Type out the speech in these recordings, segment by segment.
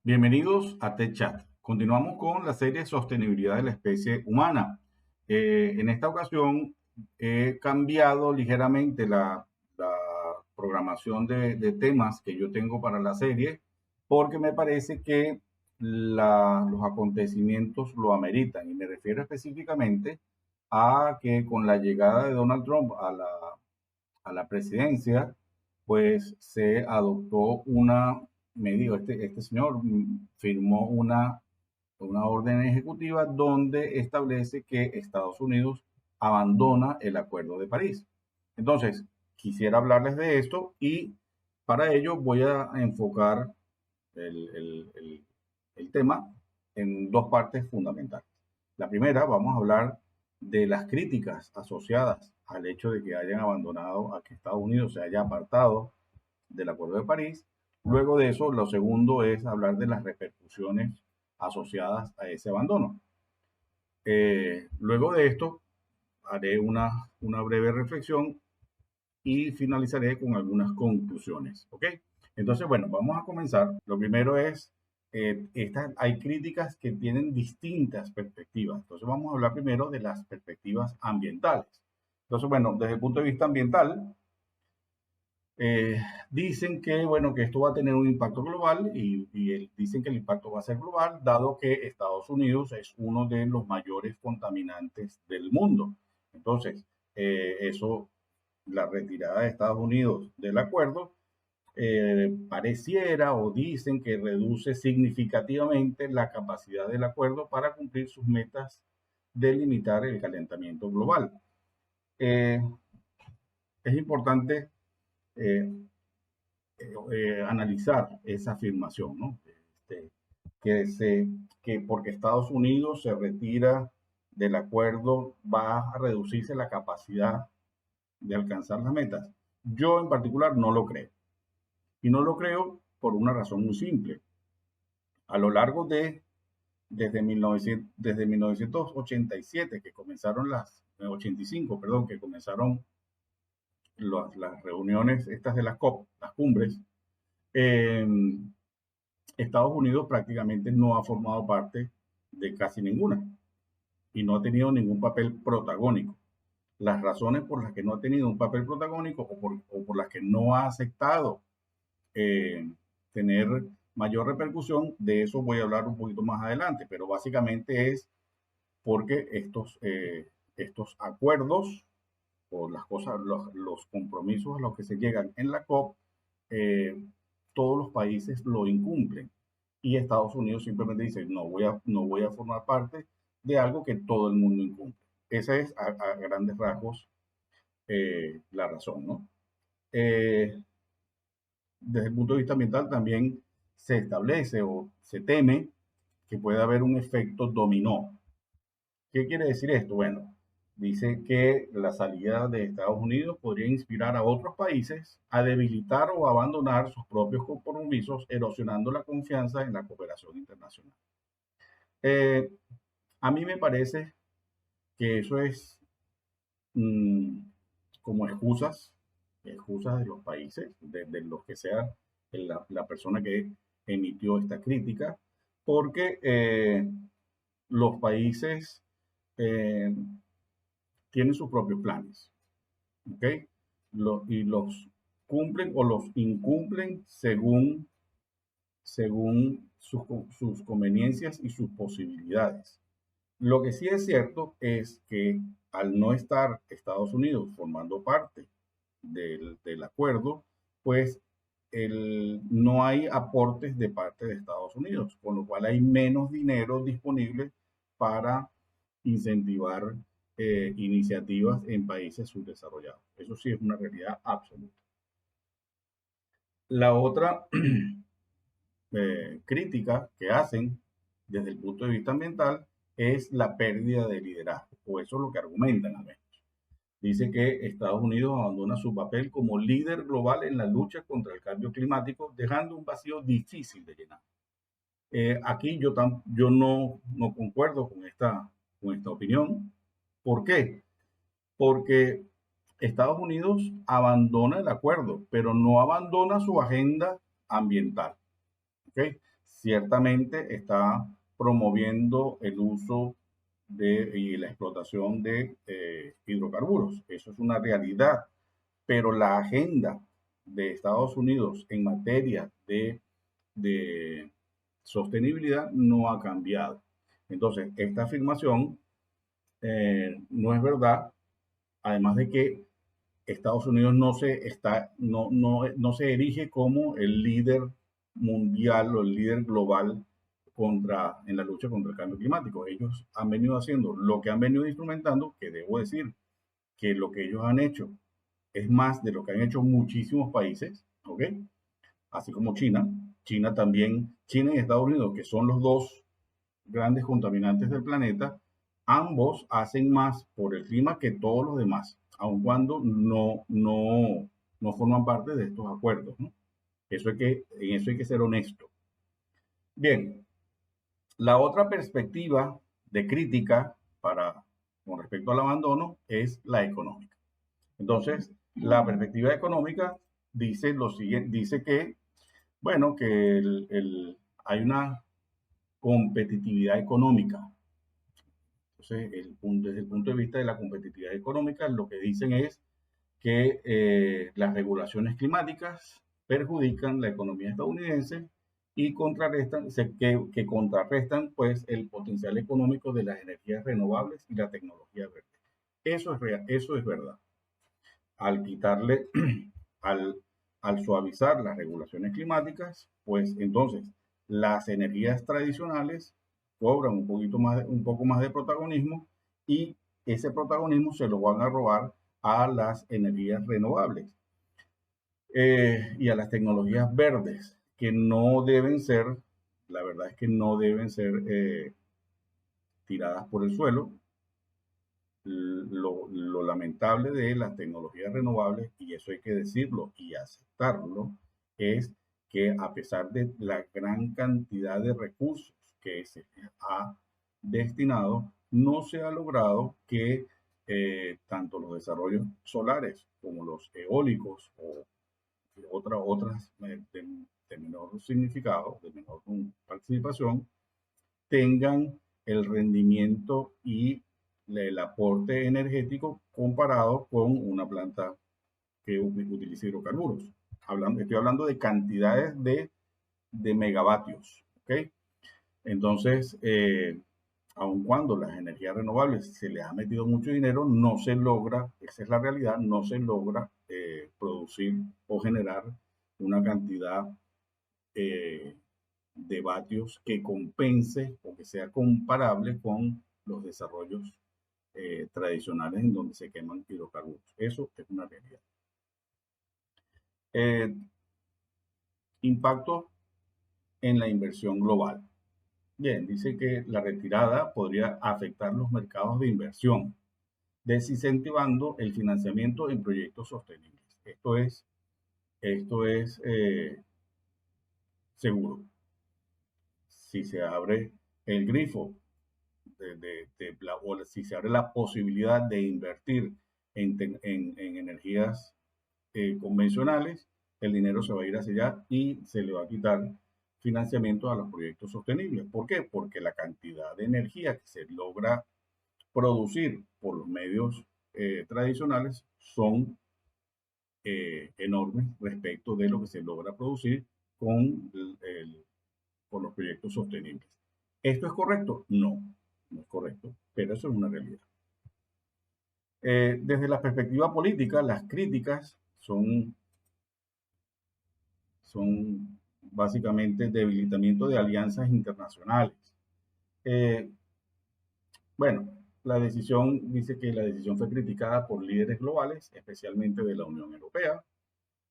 Bienvenidos a TechChat. Continuamos con la serie Sostenibilidad de la especie humana. En esta ocasión he cambiado ligeramente la programación de temas que yo tengo para la serie porque me parece que los acontecimientos lo ameritan y me refiero específicamente a que con la llegada de Donald Trump a la presidencia, pues se adoptó me digo, este señor firmó una orden ejecutiva donde establece que Estados Unidos abandona el Acuerdo de París. Entonces, quisiera hablarles de esto y para ello voy a enfocar el, el- el- el tema en dos partes fundamentales. La primera, vamos a hablar de las críticas asociadas al hecho de que hayan abandonado, a que Estados Unidos se haya apartado del Acuerdo de París. Luego de eso, lo segundo es hablar de las repercusiones asociadas a ese abandono. Luego de esto, haré una breve reflexión y finalizaré con algunas conclusiones. ¿Ok? Entonces, bueno, vamos a comenzar. Lo primero es, hay críticas que tienen distintas perspectivas. Entonces, vamos a hablar primero de las perspectivas ambientales. Entonces, bueno, desde el punto de vista ambiental, eh, dicen que, bueno, que esto va a tener un impacto global y dicen que el impacto va a ser global, dado que Estados Unidos es uno de los mayores contaminantes del mundo. Entonces, eso, la retirada de Estados Unidos del acuerdo, pareciera o dicen que reduce significativamente la capacidad del acuerdo para cumplir sus metas de limitar el calentamiento global. Eh, es importante eh, analizar esa afirmación, ¿no? Que, se, que porque Estados Unidos se retira del acuerdo va a reducirse la capacidad de alcanzar las metas. Yo en particular no lo creo. Y no lo creo por una razón muy simple. A lo largo desde 1987, que comenzaron 85, perdón, que comenzaron las reuniones estas de las COP, las cumbres, eh, Estados Unidos prácticamente no ha formado parte de casi ninguna y no ha tenido ningún papel protagónico. Las razones por las que no ha tenido un papel protagónico o por las que no ha aceptado eh, tener mayor repercusión, de eso voy a hablar un poquito más adelante, pero básicamente es porque estos acuerdos o las cosas, los compromisos a los que se llegan en la COP, eh, todos los países lo incumplen. Y Estados Unidos simplemente dice, no voy a formar parte de algo que todo el mundo incumple. Esa es a grandes rasgos la razón, ¿no? Eh, Desde el punto de vista ambiental también se establece o se teme que puede haber un efecto dominó. ¿Qué quiere decir esto? Bueno, dice que la salida de Estados Unidos podría inspirar a otros países a debilitar o abandonar sus propios compromisos, erosionando la confianza en la cooperación internacional. Eh, a mí me parece que eso es mm, como excusas de los países, de los que sea la persona que emitió esta crítica, porque los países eh, tienen sus propios planes, ¿ok? Y los cumplen o los incumplen según sus conveniencias y sus posibilidades. Lo que sí es cierto es que al no estar Estados Unidos formando parte del acuerdo, pues no hay aportes de parte de Estados Unidos, con lo cual hay menos dinero disponible para incentivar iniciativas en países subdesarrollados. Eso sí es una realidad absoluta. La otra crítica que hacen desde el punto de vista ambiental es la pérdida de liderazgo, o eso es lo que argumentan al menos. Dice que Estados Unidos abandona su papel como líder global en la lucha contra el cambio climático, dejando un vacío difícil de llenar. Aquí yo no concuerdo con esta opinión. ¿Por qué? Porque Estados Unidos abandona el acuerdo, pero no abandona su agenda ambiental. ¿Okay? ciertamente está promoviendo el uso y la explotación de hidrocarburos. Eso es una realidad, pero la agenda de Estados Unidos en materia de sostenibilidad no ha cambiado. Entonces, esta afirmación no es verdad, además de que Estados Unidos no se erige como el líder mundial o el líder global en la lucha contra el cambio climático. Ellos han venido haciendo lo que han venido instrumentando, que debo decir que lo que ellos han hecho es más de lo que han hecho muchísimos países, ¿ok? Así como China. China también, China y Estados Unidos, que son los dos grandes contaminantes del planeta, ambos hacen más por el clima que todos los demás, aun cuando no forman parte de estos acuerdos, ¿no? En eso hay que ser honesto. Bien, la otra perspectiva de crítica con respecto al abandono es la económica. Entonces, la perspectiva económica dice lo siguiente, dice que, bueno, que hay una competitividad económica. Entonces, desde el punto de vista de la competitividad económica, lo que dicen es que las regulaciones climáticas perjudican la economía estadounidense y que contrarrestan pues, el potencial económico de las energías renovables y la tecnología verde. Eso es verdad. Al quitarle, al, al suavizar las regulaciones climáticas, pues entonces las energías tradicionales cobran un poco más de protagonismo y ese protagonismo se lo van a robar a las energías renovables y a las tecnologías verdes, que no deben ser, la verdad es que no deben ser tiradas por el suelo. Lo lamentable de las tecnologías renovables, y eso hay que decirlo y aceptarlo, es que a pesar de la gran cantidad de recursos que se ha destinado, no se ha logrado que tanto los desarrollos solares como los eólicos o otras de menor significado, de menor participación, tengan el rendimiento y el aporte energético comparado con una planta que utiliza hidrocarburos. Estoy hablando de cantidades de megavatios. ¿Okay? Entonces, aun cuando las energías renovables se les ha metido mucho dinero, no se logra, esa es la realidad, no se logra producir o generar una cantidad eh, de vatios que compense o que sea comparable con los desarrollos tradicionales en donde se queman hidrocarburos. Eso es una realidad. Eh, impacto en la inversión global. Bien, dice que la retirada podría afectar los mercados de inversión, desincentivando el financiamiento en proyectos sostenibles. Esto es seguro. Si se abre el grifo o si se abre la posibilidad de invertir en energías convencionales, el dinero se va a ir hacia allá y se le va a quitar financiamiento a los proyectos sostenibles. ¿Por qué? Porque la cantidad de energía que se logra producir por los medios tradicionales son enormes respecto de lo que se logra producir con los proyectos sostenibles. ¿Esto es correcto? No, no es correcto, pero eso es una realidad. Desde la perspectiva política, las críticas son básicamente debilitamiento de alianzas internacionales. Eh, bueno, dice que la decisión fue criticada por líderes globales, especialmente de la Unión Europea,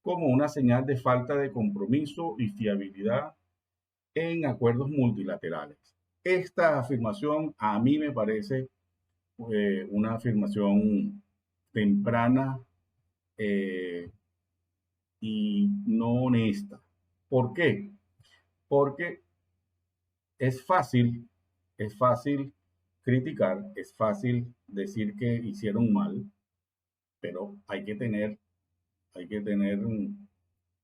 como una señal de falta de compromiso y fiabilidad en acuerdos multilaterales. Esta afirmación a mí me parece una afirmación temprana eh, y no honesta. ¿Por qué? Porque es fácil criticar, es fácil decir que hicieron mal, pero hay que tener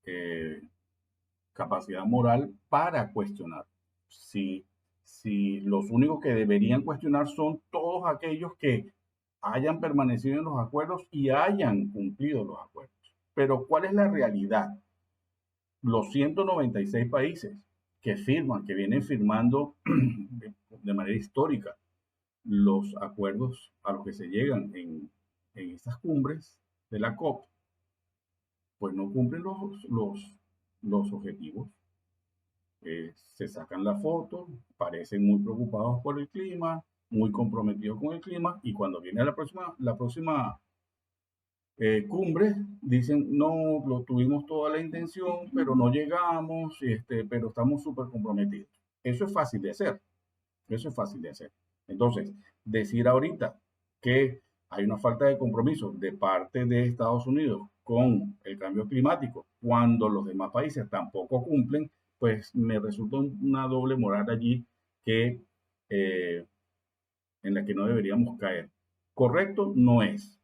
eh, capacidad moral para cuestionar. Si, si los únicos que deberían cuestionar son todos aquellos que hayan permanecido en los acuerdos y hayan cumplido los acuerdos. Pero ¿cuál es la realidad? Los 196 países que firman, que vienen firmando de manera histórica los acuerdos a los que se llegan en estas cumbres de la COP, pues no cumplen los objetivos. Se sacan la foto, parecen muy preocupados por el clima, muy comprometidos con el clima, y cuando viene la próxima cumbre, dicen, no, lo tuvimos toda la intención, pero no llegamos, pero estamos súper comprometidos. Eso es fácil de hacer, eso es fácil de hacer. Entonces, decir ahorita que hay una falta de compromiso de parte de Estados Unidos con el cambio climático, cuando los demás países tampoco cumplen, pues me resulta una doble moral allí que, eh, en la que no deberíamos caer. Correcto no es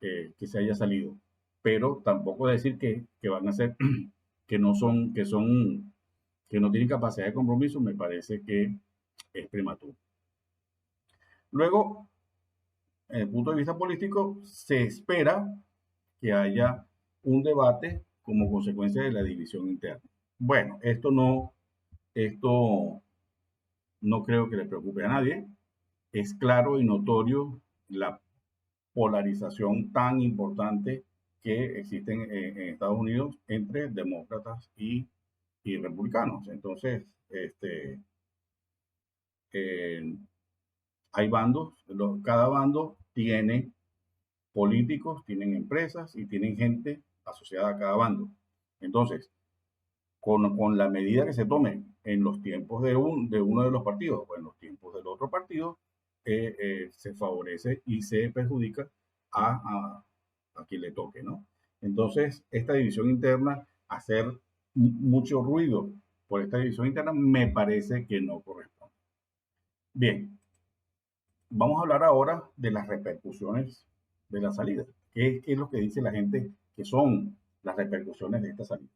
que se haya salido, pero tampoco decir que van a ser, que no tienen capacidad de compromiso, me parece que es prematuro. Luego, desde el punto de vista político, se espera que haya un debate como consecuencia de la división interna. Bueno, esto no creo que le preocupe a nadie. Es claro y notorio la polarización tan importante que existe en Estados Unidos entre demócratas y republicanos. Entonces, eh, hay bandos, cada bando tiene políticos, tienen empresas y tienen gente asociada a cada bando. Entonces, con la medida que se tome en los tiempos de uno de los partidos o en los tiempos del otro partido, se favorece y se perjudica a quien le toque, ¿no? Entonces, esta división interna, hacer mucho ruido por esta división interna, me parece que no corresponde. Bien, vamos a hablar ahora de las repercusiones de la salida. ¿Qué es lo que dice la gente que son las repercusiones de esta salida?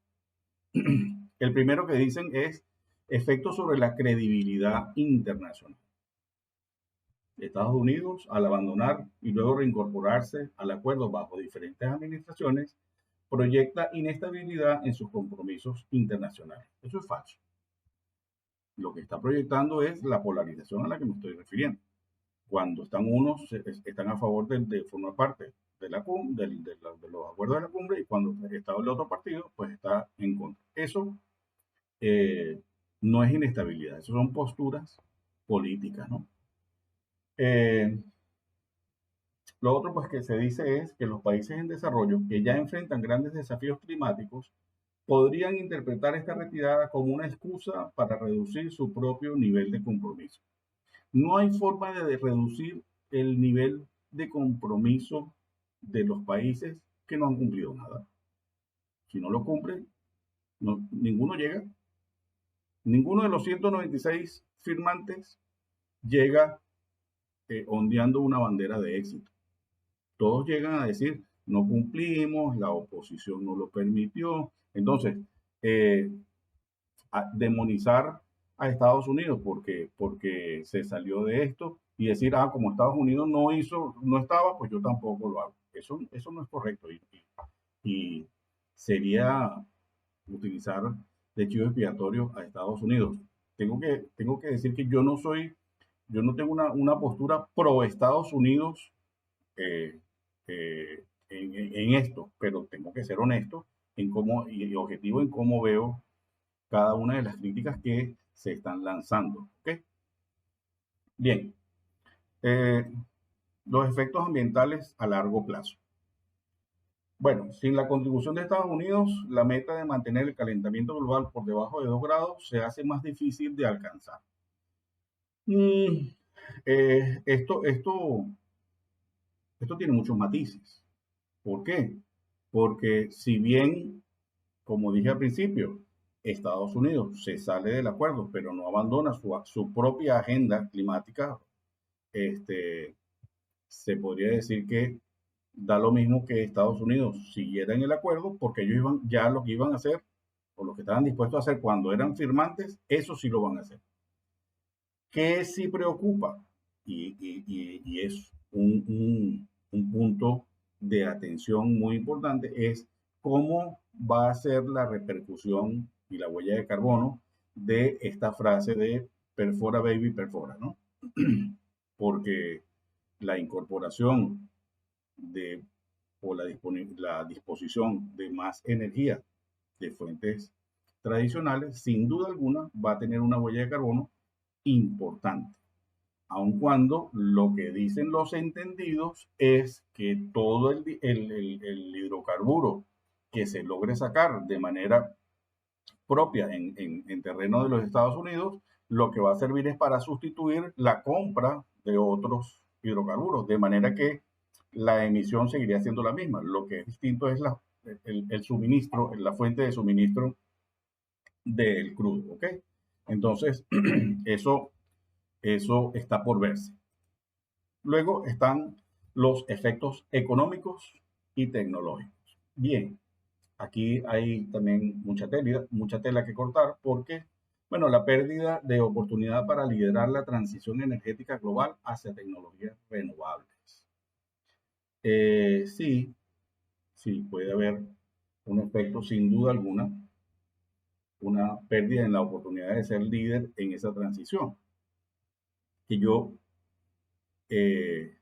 El primero que dicen es efectos sobre la credibilidad internacional. Estados Unidos, al abandonar y luego reincorporarse al acuerdo bajo diferentes administraciones, proyecta inestabilidad en sus compromisos internacionales. Eso es falso. Lo que está proyectando es la polarización a la que me estoy refiriendo. Cuando están unos, están a favor de formar parte de los acuerdos de la cumbre, y cuando está el otro partido, pues está en contra. Eso no es inestabilidad, eso son posturas políticas, ¿no? Eh, lo otro, pues, que se dice es que los países en desarrollo que ya enfrentan grandes desafíos climáticos podrían interpretar esta retirada como una excusa para reducir su propio nivel de compromiso. No hay forma de reducir el nivel de compromiso de los países que no han cumplido nada. Si no lo cumplen, ninguno llega. Ninguno de los 196 firmantes llega ondeando una bandera de éxito. Todos llegan a decir, no cumplimos, la oposición no lo permitió. Entonces, eh, demonizar a Estados Unidos porque se salió de esto y decir, como Estados Unidos no estaba, pues yo tampoco lo hago. Eso no es correcto y sería utilizar de chivo expiatorio a Estados Unidos. Tengo que decir que yo no tengo una postura pro Estados Unidos eh, en esto, pero tengo que ser honesto en cómo y objetivo en cómo veo cada una de las críticas que se están lanzando. ¿Okay? Bien, eh, los efectos ambientales a largo plazo. Bueno, sin la contribución de Estados Unidos, la meta de mantener el calentamiento global por debajo de 2 grados se hace más difícil de alcanzar. Mm, eh, esto, esto, esto tiene muchos matices. ¿Por qué? Porque si bien, como dije al principio, Estados Unidos se sale del acuerdo, pero no abandona su propia agenda climática, este, se podría decir que da lo mismo que Estados Unidos siguiera en el acuerdo, porque ellos ya lo que iban a hacer, o lo que estaban dispuestos a hacer cuando eran firmantes, eso sí lo van a hacer. ¿Qué sí preocupa? Y es un punto de atención muy importante, es cómo va a ser la repercusión y la huella de carbono de esta frase de perfora baby perfora, ¿no? Porque la incorporación de o la disposición de más energía de fuentes tradicionales, sin duda alguna, va a tener una huella de carbono importante. Aun cuando lo que dicen los entendidos es que todo el hidrocarburo que se logre sacar de manera propia en terreno de los Estados Unidos, lo que va a servir es para sustituir la compra de otros hidrocarburos, de manera que la emisión seguiría siendo la misma. Lo que es distinto es el suministro, la fuente de suministro del crudo, ¿ok? Entonces, eso, eso está por verse. Luego están los efectos económicos y tecnológicos. Bien, aquí hay también mucha tela que cortar porque, bueno, la pérdida de oportunidad para liderar la transición energética global hacia tecnologías renovables. Sí, sí, puede haber un efecto sin duda alguna, una pérdida en la oportunidad de ser líder en esa transición. Que yo, eh,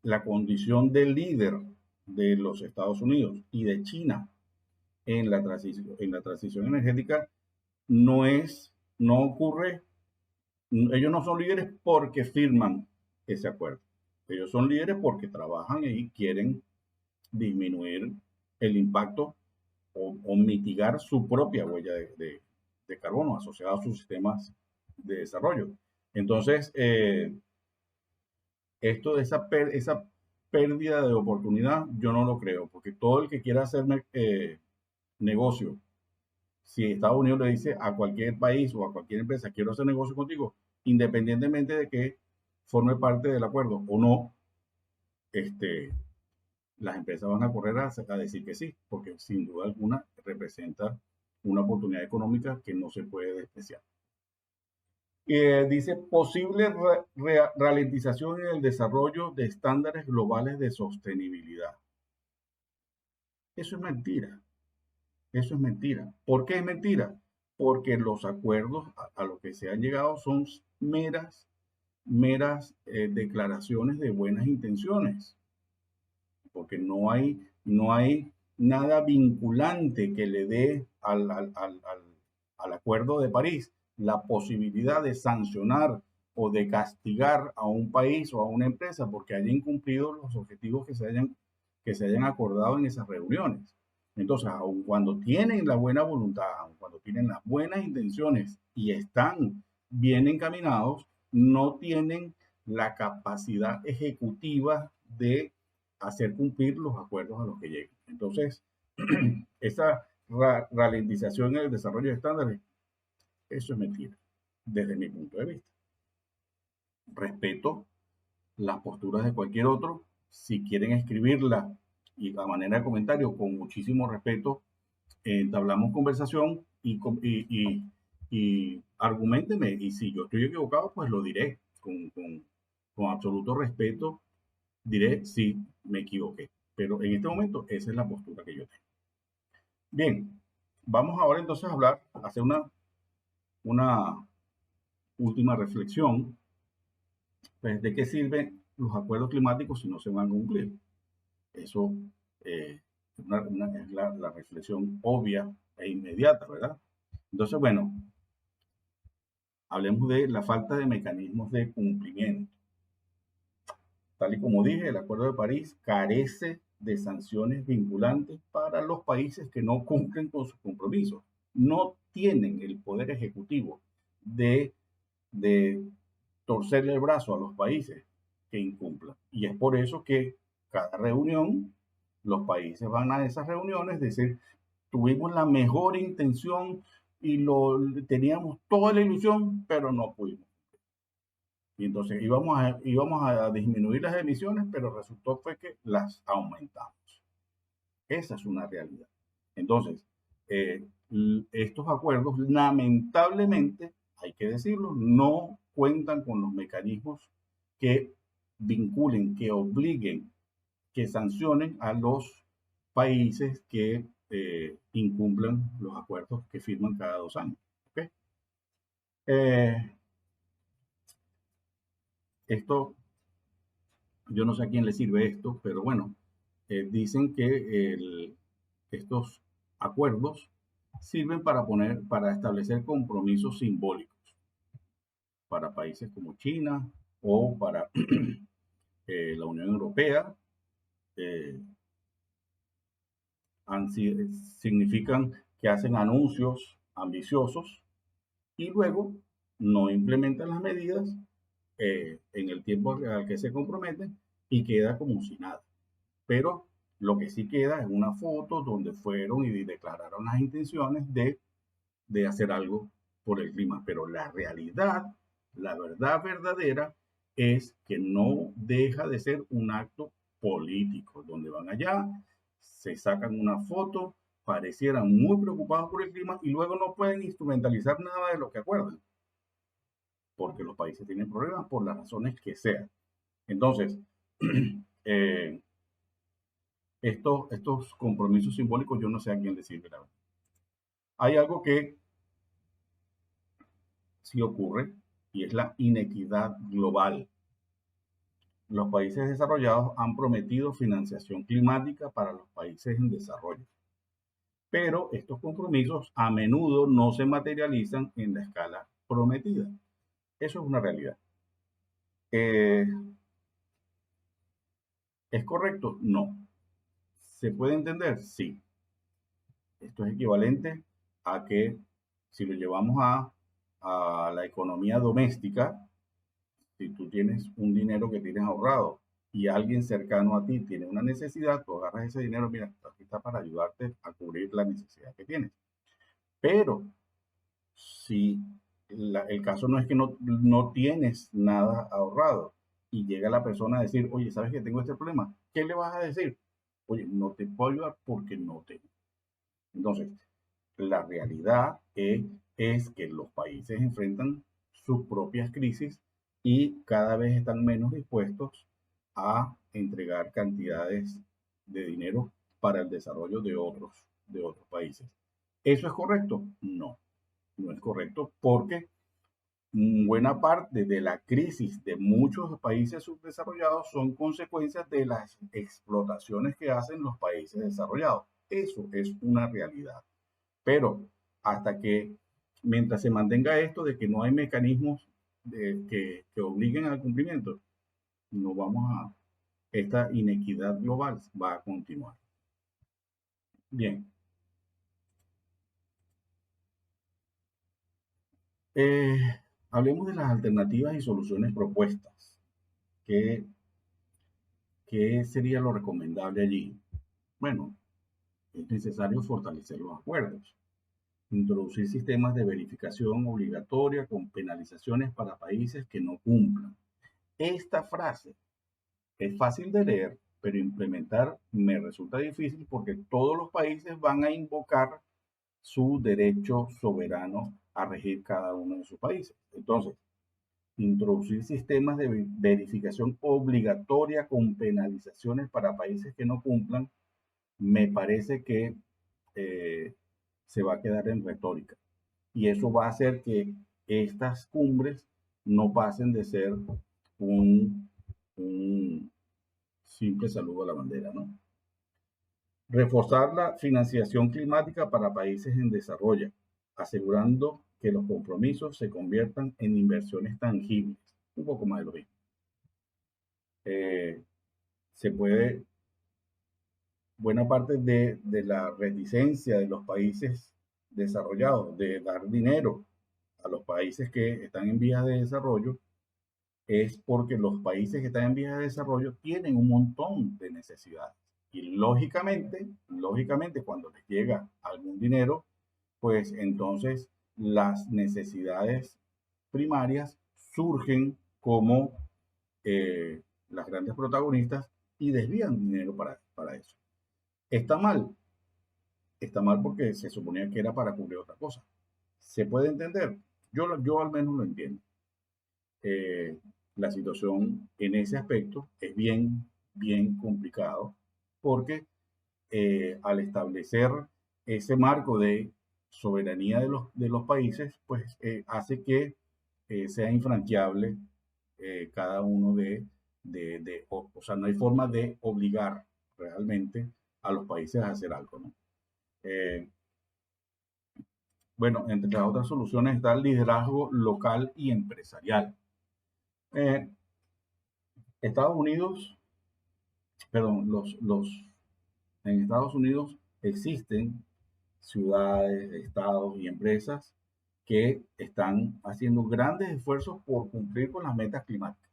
la condición de líder de los Estados Unidos y de China en la transición energética no ocurre, ellos no son líderes porque firman ese acuerdo. Ellos son líderes porque trabajan y quieren disminuir el impacto o mitigar su propia huella de carbono asociada a sus sistemas de desarrollo. Entonces, esto de esa pérdida de oportunidad, yo no lo creo, porque todo el que quiera hacer negocio, si Estados Unidos le dice a cualquier país o a cualquier empresa, quiero hacer negocio contigo, independientemente de que forme parte del acuerdo o no, este, las empresas van a correr a decir que sí, porque sin duda alguna representa una oportunidad económica que no se puede despreciar. Dice posible ralentización en el desarrollo de estándares globales de sostenibilidad. Eso es mentira. Eso es mentira. ¿Por qué es mentira? Porque los acuerdos a los que se han llegado son meras declaraciones de buenas intenciones. Porque no hay nada vinculante que le dé al Acuerdo de París la posibilidad de sancionar o de castigar a un país o a una empresa porque haya incumplido los objetivos que se hayan acordado en esas reuniones. Entonces, aun cuando tienen la buena voluntad, aun cuando tienen las buenas intenciones y están bien encaminados, no tienen la capacidad ejecutiva de hacer cumplir los acuerdos a los que lleguen. Entonces, esa ralentización en el desarrollo de estándares, eso es mentira, desde mi punto de vista. Respeto las posturas de cualquier otro. Si quieren escribirla y a manera de comentario, con muchísimo respeto, entablamos conversación y argumenteme. Y si yo estoy equivocado, pues lo diré con absoluto respeto. Diré, sí, me equivoqué. Pero en este momento, esa es la postura que yo tengo. Bien, vamos ahora entonces a hablar, a hacer una última reflexión. Pues, ¿de qué sirven los acuerdos climáticos si no se van a cumplir? Eso es la reflexión obvia e inmediata, ¿verdad? Entonces, bueno, hablemos de la falta de mecanismos de cumplimiento. Tal y como dije, el Acuerdo de París carece de sanciones vinculantes para los países que no cumplen con sus compromisos. No tienen el poder ejecutivo de torcerle el brazo a los países que incumplan. Y es por eso que cada reunión, los países van a esas reuniones, decir, tuvimos la mejor intención y teníamos toda la ilusión, pero no pudimos. Y entonces íbamos a disminuir las emisiones, pero resultó fue que las aumentamos. Esa es una realidad. Entonces, estos acuerdos, lamentablemente, hay que decirlo, no cuentan con los mecanismos que vinculen, que obliguen, que sancionen a los países que incumplan los acuerdos que firman cada 2 años. ¿Okay? Eh, esto, yo no sé a quién le sirve esto, pero bueno, dicen que estos acuerdos sirven para establecer compromisos simbólicos para países como China o para la Unión Europea. Eh, significan que hacen anuncios ambiciosos y luego no implementan las medidas en el tiempo al que se comprometen y queda como si nada. Pero lo que sí queda es una foto donde fueron y declararon las intenciones de hacer algo por el clima. Pero la realidad, la verdad verdadera, es que no deja de ser un acto político, donde van allá, se sacan una foto, parecieran muy preocupados por el clima y luego no pueden instrumentalizar nada de lo que acuerdan, porque los países tienen problemas por las razones que sean. Entonces, eh, estos compromisos simbólicos yo no sé a quién les sirve la verdad. Hay algo que sí ocurre y es la inequidad global. Los países desarrollados han prometido financiación climática para los países en desarrollo, pero estos compromisos a menudo no se materializan en la escala prometida. Eso es una realidad. Eh, ¿Es correcto? No. ¿Se puede entender? Sí. Esto es equivalente a que si lo llevamos a la economía doméstica, si tú tienes un dinero que tienes ahorrado y alguien cercano a ti tiene una necesidad, tú agarras ese dinero, mira, aquí está para ayudarte a cubrir la necesidad que tienes. Pero si el caso no es que no tienes nada ahorrado y llega la persona a decir, oye, ¿sabes que tengo este problema? ¿Qué le vas a decir? Oye, no te puedo ayudar porque no tengo. Entonces, la realidad es que los países enfrentan sus propias crisis y cada vez están menos dispuestos a entregar cantidades de dinero para el desarrollo de otros países. ¿Eso es correcto? No, no es correcto porque buena parte de la crisis de muchos países subdesarrollados son consecuencias de las explotaciones que hacen los países desarrollados. Eso es una realidad. Pero hasta que, mientras se mantenga esto de que no hay mecanismos que obliguen al cumplimiento, no vamos a, esta inequidad global va a continuar. Bien, eh, hablemos de las alternativas y soluciones propuestas. ¿Qué, qué sería lo recomendable allí? Bueno, es necesario fortalecer los acuerdos, introducir sistemas de verificación obligatoria con penalizaciones para países que no cumplan. Esta frase es fácil de leer, pero implementar me resulta difícil porque todos los países van a invocar su derecho soberano a regir cada uno de sus países. Entonces, introducir sistemas de verificación obligatoria con penalizaciones para países que no cumplan, me parece que eh, se va a quedar en retórica. Y eso va a hacer que estas cumbres no pasen de ser un simple saludo a la bandera, ¿no? Reforzar la financiación climática para países en desarrollo, asegurando que los compromisos se conviertan en inversiones tangibles. Un poco más de lo mismo. Eh, se puede, buena parte de la reticencia de los países desarrollados de dar dinero a los países que están en vías de desarrollo es porque los países que están en vías de desarrollo tienen un montón de necesidades. Y lógicamente, cuando les llega algún dinero, pues entonces las necesidades primarias surgen como las grandes protagonistas y desvían dinero para eso. ¿Está mal? está mal porque se suponía que era para cubrir otra cosa. ¿Se puede entender? Yo al menos lo entiendo. Eh, la situación en ese aspecto es bien complicado porque al establecer ese marco de soberanía de los países, pues hace que sea infranqueable cada uno o sea, no hay forma de obligar realmente a los países a hacer algo, ¿no? Eh, bueno, entre las otras soluciones está el liderazgo local y empresarial. Eh, Estados Unidos, perdón, en Estados Unidos existen ciudades, estados y empresas que están haciendo grandes esfuerzos por cumplir con las metas climáticas.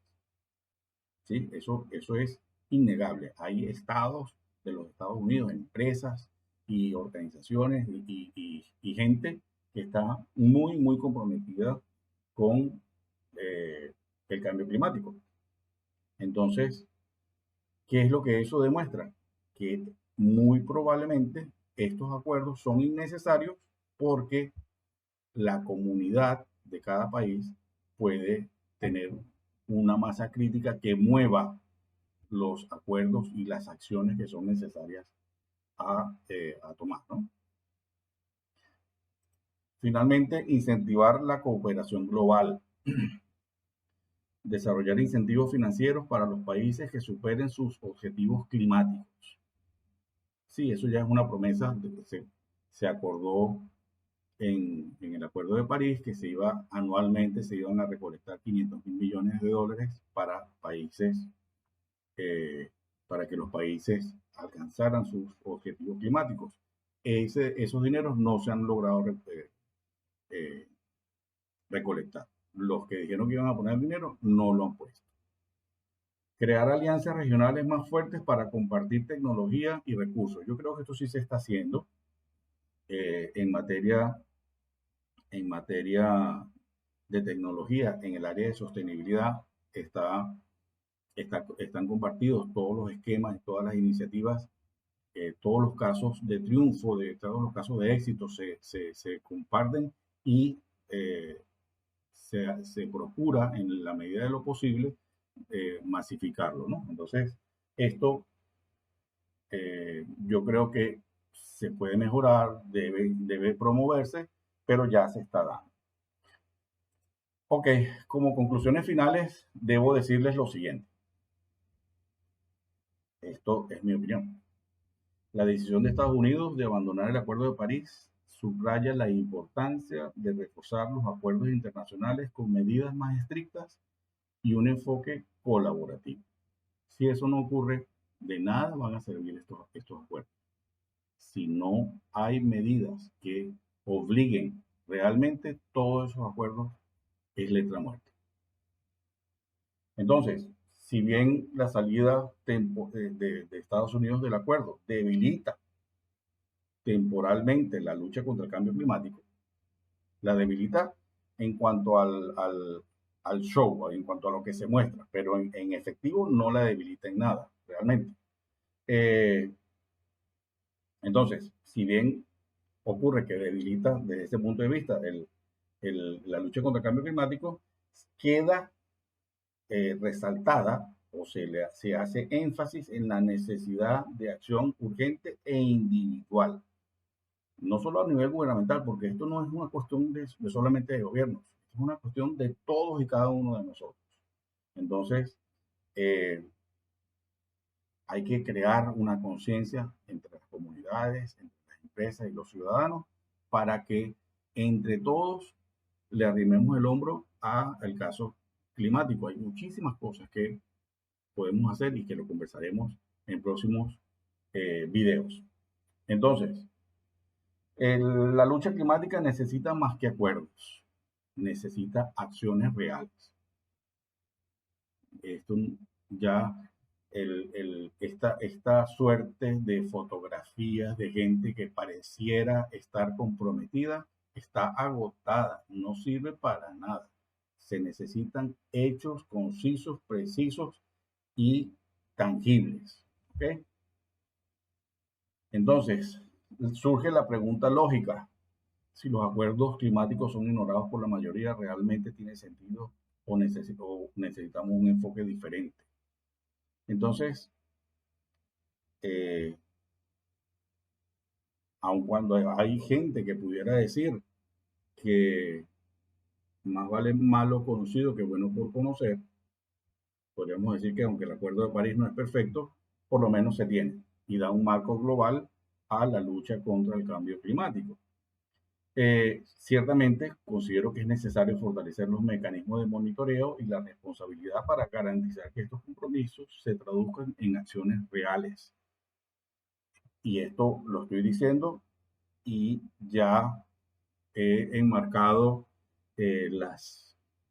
¿Sí? Eso es innegable. Hay estados de los Estados Unidos, empresas y organizaciones y gente que está muy comprometida con el cambio climático. Entonces, ¿qué es lo que eso demuestra? Que muy probablemente estos acuerdos son innecesarios porque la comunidad de cada país puede tener una masa crítica que mueva los acuerdos y las acciones que son necesarias a tomar, ¿no? Finalmente, incentivar la cooperación global. Desarrollar incentivos financieros para los países que superen sus objetivos climáticos. Sí, eso ya es una promesa que se acordó en el Acuerdo de París que anualmente se iban a recolectar 500 mil millones de dólares para países, eh, para que los países alcanzaran sus objetivos climáticos. Esos dineros no se han logrado eh, recolectar. Los que dijeron que iban a poner dinero no lo han puesto. Crear alianzas regionales más fuertes para compartir tecnología y recursos. Yo creo que esto sí se está haciendo eh, en materia, en materia de tecnología, en el área de sostenibilidad. Están compartidos todos los esquemas, todas las iniciativas, todos los casos de triunfo, todos los casos de éxito se comparten y eh, se procura en la medida de lo posible masificarlo, ¿no? Entonces, esto yo creo que se puede mejorar, debe promoverse, pero ya se está dando. Ok, como conclusiones finales, debo decirles lo siguiente. Esto es mi opinión. La decisión de Estados Unidos de abandonar el Acuerdo de París subraya la importancia de reforzar los acuerdos internacionales con medidas más estrictas y un enfoque colaborativo. Si eso no ocurre, de nada van a servir estos acuerdos. Si no hay medidas que obliguen realmente, todos esos acuerdos es letra muerta. Entonces, si bien la salida de Estados Unidos del acuerdo debilita temporalmente la lucha contra el cambio climático, la debilita en cuanto al show, en cuanto a lo que se muestra, pero en efectivo no la debilita en nada, realmente. Eh, entonces, si bien ocurre que debilita desde ese punto de vista la lucha contra el cambio climático, queda resaltada o se hace énfasis en la necesidad de acción urgente e individual, no solo a nivel gubernamental, porque esto no es una cuestión de solamente de gobiernos, es una cuestión de todos y cada uno de nosotros. Entonces, eh, hay que crear una conciencia entre las comunidades, entre las empresas y los ciudadanos para que entre todos le arrimemos el hombro al caso climático. Hay muchísimas cosas que podemos hacer y que lo conversaremos en próximos videos. Entonces, la lucha climática necesita más que acuerdos, necesita acciones reales. Esto ya, esta suerte de fotografías de gente que pareciera estar comprometida está agotada, no sirve para nada. Se necesitan hechos concisos, precisos y tangibles. ¿Okay? Entonces, surge la pregunta lógica: si los acuerdos climáticos son ignorados por la mayoría, ¿realmente tiene sentido o necesitamos un enfoque diferente? Entonces, aun cuando hay gente que pudiera decir que más vale malo conocido que bueno por conocer, podríamos decir que aunque el Acuerdo de París no es perfecto, por lo menos se tiene y da un marco global a la lucha contra el cambio climático. Ciertamente considero que es necesario fortalecer los mecanismos de monitoreo y la responsabilidad para garantizar que estos compromisos se traduzcan en acciones reales. Y esto lo estoy diciendo y ya he enmarcado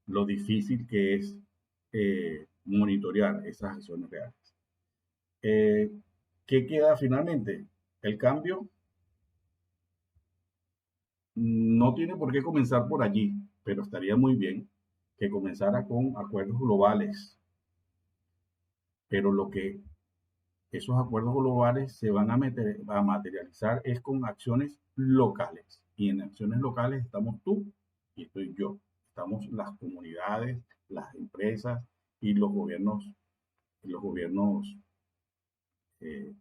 lo difícil que es monitorear esas acciones reales. ¿Qué queda finalmente? El cambio no tiene por qué comenzar por allí, pero estaría muy bien que comenzara con acuerdos globales. Pero lo que esos acuerdos globales se van a materializar es con acciones locales. Y en acciones locales estamos tú y estoy yo. Estamos las comunidades, las empresas y los gobiernos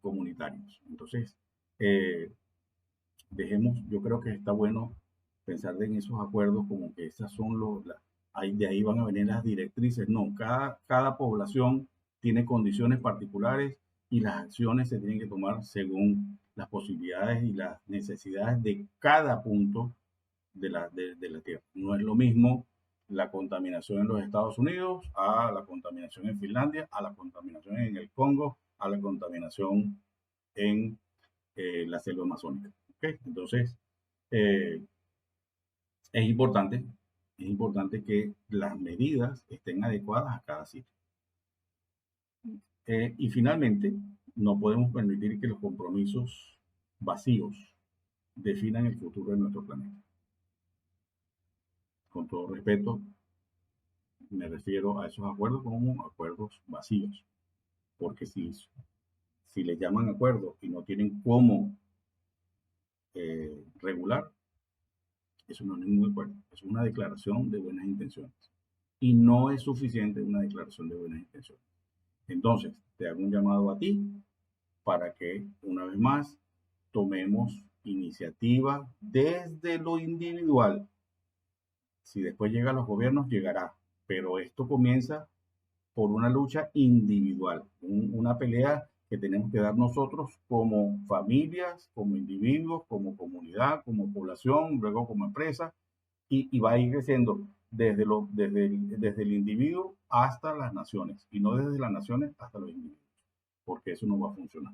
comunitarios. Entonces, yo creo que está bueno pensar en esos acuerdos como que esas son de ahí van a venir las directrices. No, cada población tiene condiciones particulares y las acciones se tienen que tomar según las posibilidades y las necesidades de cada punto de la Tierra. No es lo mismo la contaminación en los Estados Unidos a la contaminación en Finlandia, a la contaminación en el Congo, a la contaminación en la selva amazónica. ¿Okay? Entonces, eh, es importante que las medidas estén adecuadas a cada sitio. Y finalmente, no podemos permitir que los compromisos vacíos definan el futuro de nuestro planeta. Con todo respeto, me refiero a esos acuerdos como acuerdos vacíos, porque si les llaman acuerdos y no tienen cómo regular, eso no es ningún acuerdo, es una declaración de buenas intenciones. Y no es suficiente una declaración de buenas intenciones. Entonces, te hago un llamado a ti para que, una vez más, tomemos iniciativa desde lo individual. Si después llega a los gobiernos, llegará. Pero esto comienza por una lucha individual, una pelea que tenemos que dar nosotros como familias, como individuos, como comunidad, como población, luego como empresa, y va a ir creciendo desde el individuo hasta las naciones, y no desde las naciones hasta los individuos, porque eso no va a funcionar.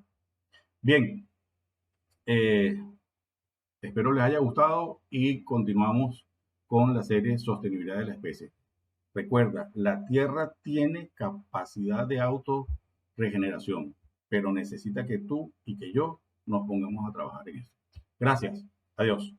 Bien, espero les haya gustado y continuamos con la serie Sostenibilidad de la especie. Recuerda, la Tierra tiene capacidad de autorregeneración, pero necesita que tú y que yo nos pongamos a trabajar en eso. Gracias. Adiós.